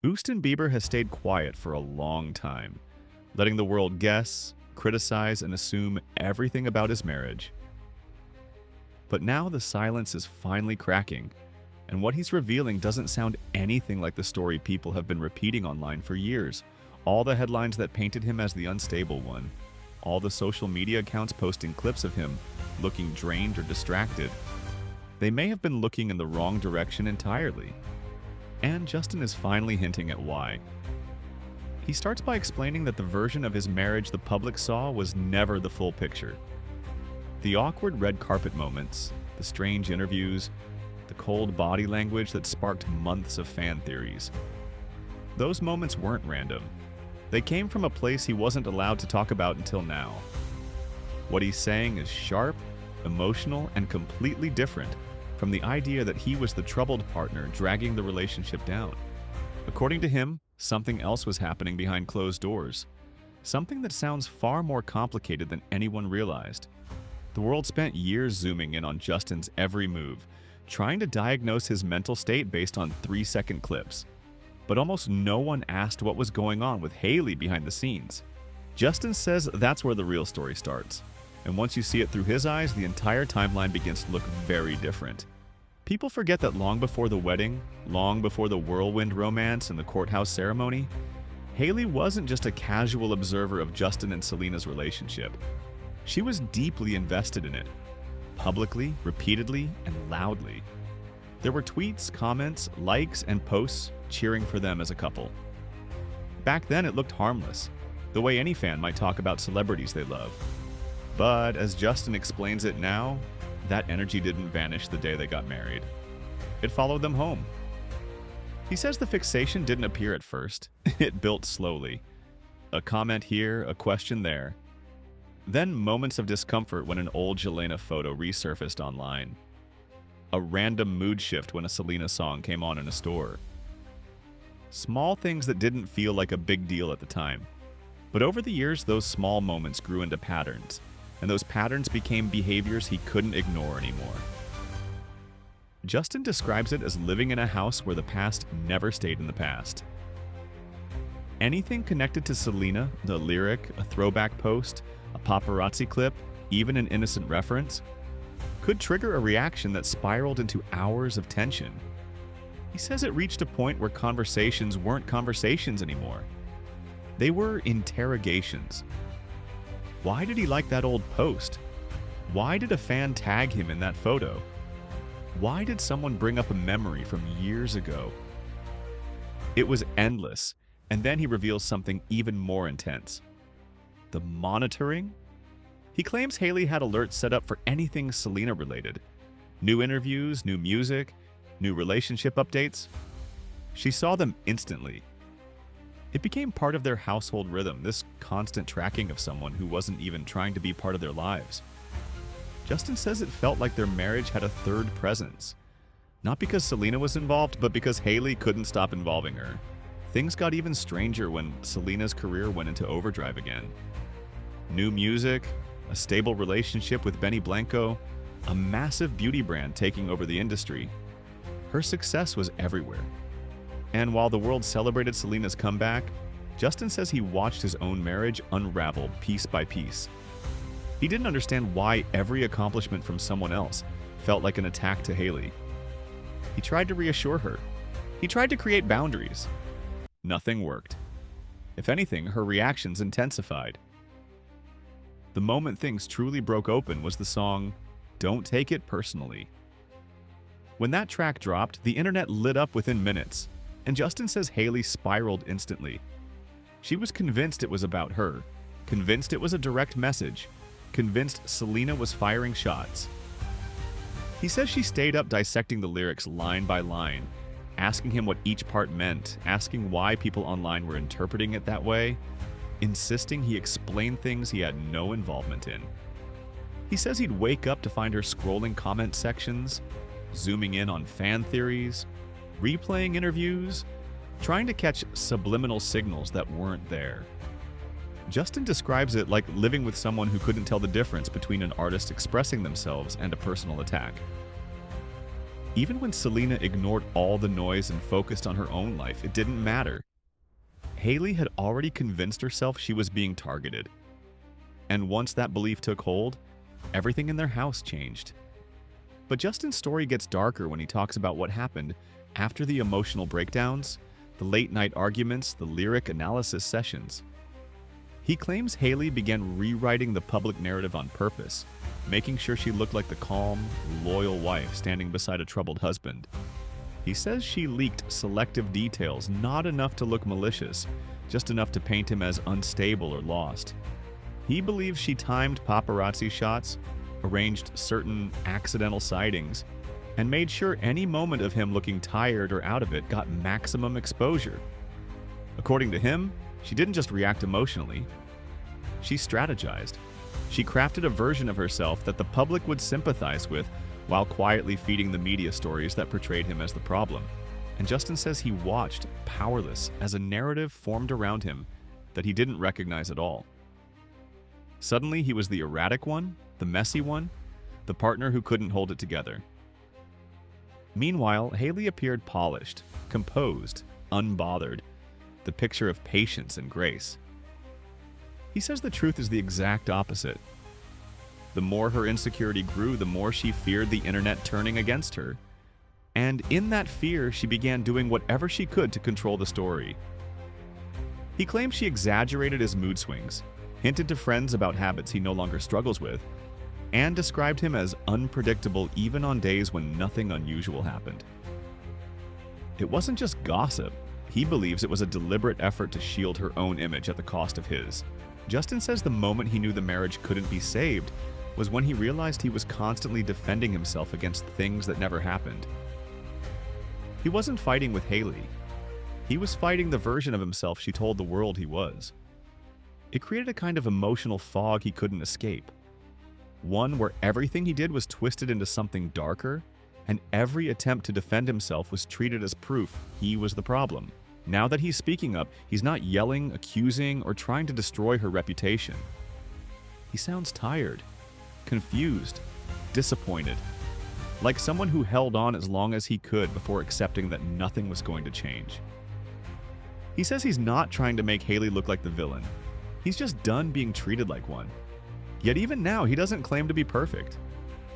Bieber has stayed quiet for a long time, letting the world guess, criticize, and assume everything about his marriage. But now the silence is finally cracking, and what he's revealing doesn't sound anything like the story people have been repeating online for years. All the headlines that painted him as the unstable one, all the social media accounts posting clips of him looking drained or distracted, they may have been looking in the wrong direction entirely. And Justin is finally hinting at why. He starts by explaining that the version of his marriage the public saw was never the full picture. The awkward red carpet moments, the strange interviews, the cold body language that sparked months of fan theories. Those moments weren't random. They came from a place he wasn't allowed to talk about until now. What he's saying is sharp, emotional, and completely different from the idea that he was the troubled partner dragging the relationship down. According to him, something else was happening behind closed doors. Something that sounds far more complicated than anyone realized. The world spent years zooming in on Justin's every move, trying to diagnose his mental state based on 3-second clips. But almost no one asked what was going on with Hailey behind the scenes. Justin says that's where the real story starts. And once you see it through his eyes, the entire timeline begins to look very different. People forget that long before the wedding, long before the whirlwind romance and the courthouse ceremony, Hailey wasn't just a casual observer of Justin and Selena's relationship. She was deeply invested in it, publicly, repeatedly, and loudly. There were tweets, comments, likes, and posts cheering for them as a couple. Back then, it looked harmless, the way any fan might talk about celebrities they love. But as Justin explains it now, that energy didn't vanish the day they got married. It followed them home. He says the fixation didn't appear at first. It built slowly. A comment here, a question there. Then moments of discomfort when an old Jelena photo resurfaced online. A random mood shift when a Selena song came on in a store. Small things that didn't feel like a big deal at the time. But over the years, those small moments grew into patterns, and those patterns became behaviors he couldn't ignore anymore. Justin describes it as living in a house where the past never stayed in the past. Anything connected to Selena, the lyric, a throwback post, a paparazzi clip, even an innocent reference, could trigger a reaction that spiraled into hours of tension. He says it reached a point where conversations weren't conversations anymore. They were interrogations. Why did he like that old post? Why did a fan tag him in that photo? Why did someone bring up a memory from years ago? It was endless, and then he reveals something even more intense. The monitoring? He claims Hailey had alerts set up for anything Selena-related. New interviews, new music, new relationship updates. She saw them instantly. It became part of their household rhythm, this constant tracking of someone who wasn't even trying to be part of their lives. Justin says it felt like their marriage had a third presence. Not because Selena was involved, but because Hailey couldn't stop involving her. Things got even stranger when Selena's career went into overdrive again. New music, a stable relationship with Benny Blanco, a massive beauty brand taking over the industry. Her success was everywhere. And while the world celebrated Selena's comeback, Justin says he watched his own marriage unravel piece by piece. He didn't understand why every accomplishment from someone else felt like an attack to Hailey. He tried to reassure her. He tried to create boundaries. Nothing worked. If anything, her reactions intensified. The moment things truly broke open was the song, "Don't Take It Personally." When that track dropped, the internet lit up within minutes, and Justin says Hailey spiraled instantly. She was convinced it was about her, convinced it was a direct message, convinced Selena was firing shots. He says she stayed up dissecting the lyrics line by line, asking him what each part meant, asking why people online were interpreting it that way, insisting he explain things he had no involvement in. He says he'd wake up to find her scrolling comment sections, zooming in on fan theories, replaying interviews, trying to catch subliminal signals that weren't there. Justin describes it like living with someone who couldn't tell the difference between an artist expressing themselves and a personal attack. Even when Selena ignored all the noise and focused on her own life, it didn't matter. Haley had already convinced herself she was being targeted. And once that belief took hold, everything in their house changed. But Justin's story gets darker when he talks about what happened after the emotional breakdowns, the late-night arguments, the lyric analysis sessions. He claims Haley began rewriting the public narrative on purpose, making sure she looked like the calm, loyal wife standing beside a troubled husband. He says she leaked selective details, not enough to look malicious, just enough to paint him as unstable or lost. He believes she timed paparazzi shots, arranged certain accidental sightings, and made sure any moment of him looking tired or out of it got maximum exposure. According to him, she didn't just react emotionally. She strategized. She crafted a version of herself that the public would sympathize with while quietly feeding the media stories that portrayed him as the problem. And Justin says he watched, powerless, as a narrative formed around him that he didn't recognize at all. Suddenly, he was the erratic one, the messy one, the partner who couldn't hold it together. Meanwhile, Haley appeared polished, composed, unbothered, the picture of patience and grace. He says the truth is the exact opposite. The more her insecurity grew, the more she feared the internet turning against her. And in that fear, she began doing whatever she could to control the story. He claims she exaggerated his mood swings, hinted to friends about habits he no longer struggles with, and described him as unpredictable even on days when nothing unusual happened. It wasn't just gossip. He believes it was a deliberate effort to shield her own image at the cost of his. Justin says the moment he knew the marriage couldn't be saved was when he realized he was constantly defending himself against things that never happened. He wasn't fighting with Haley. He was fighting the version of himself she told the world he was. It created a kind of emotional fog he couldn't escape. One where everything he did was twisted into something darker, and every attempt to defend himself was treated as proof he was the problem. Now that he's speaking up, he's not yelling, accusing, or trying to destroy her reputation. He sounds tired, confused, disappointed, like someone who held on as long as he could before accepting that nothing was going to change. He says he's not trying to make Haley look like the villain. He's just done being treated like one. Yet even now, he doesn't claim to be perfect.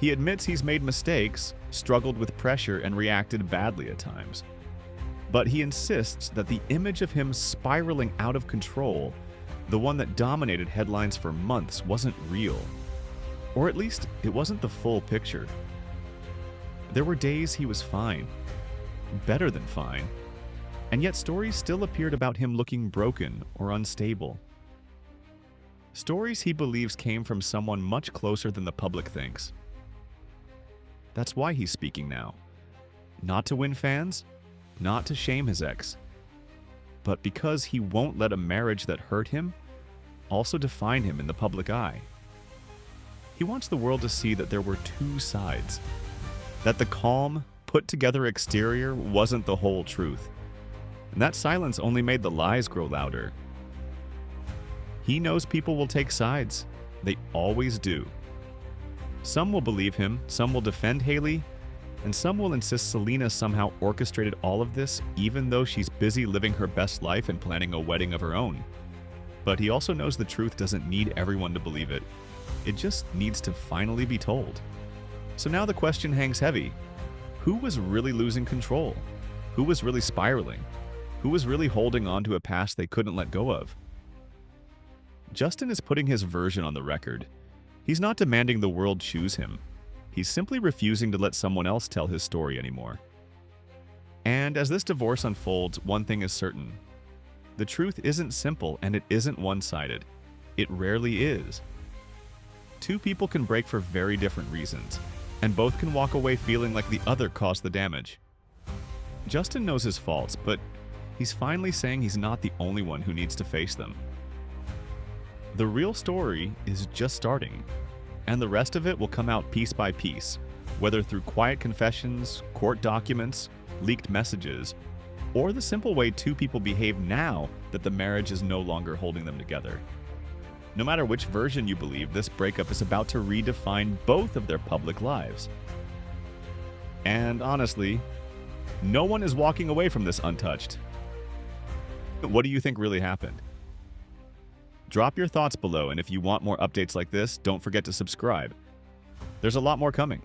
He admits he's made mistakes, struggled with pressure, and reacted badly at times. But he insists that the image of him spiraling out of control, the one that dominated headlines for months, wasn't real. Or at least, it wasn't the full picture. There were days he was fine, better than fine, and yet stories still appeared about him looking broken or unstable. Stories he believes came from someone much closer than the public thinks. That's why he's speaking now. Not to win fans, not to shame his ex, but because he won't let a marriage that hurt him also define him in the public eye. He wants the world to see that there were two sides, that the calm, put-together exterior wasn't the whole truth, and that silence only made the lies grow louder. He knows people will take sides. They always do. Some will believe him, some will defend Haley, and some will insist Selena somehow orchestrated all of this even though she's busy living her best life and planning a wedding of her own. But he also knows the truth doesn't need everyone to believe it. It just needs to finally be told. So now the question hangs heavy. Who was really losing control? Who was really spiraling? Who was really holding on to a past they couldn't let go of? Justin is putting his version on the record. He's not demanding the world choose him. He's simply refusing to let someone else tell his story anymore. And as this divorce unfolds, one thing is certain. The truth isn't simple and it isn't one-sided. It rarely is. Two people can break for very different reasons, and both can walk away feeling like the other caused the damage. Justin knows his faults, but he's finally saying he's not the only one who needs to face them. The real story is just starting, and the rest of it will come out piece by piece, whether through quiet confessions, court documents, leaked messages, or the simple way two people behave now that the marriage is no longer holding them together. No matter which version you believe, this breakup is about to redefine both of their public lives. And honestly, no one is walking away from this untouched. What do you think really happened? Drop your thoughts below, and if you want more updates like this, don't forget to subscribe. There's a lot more coming.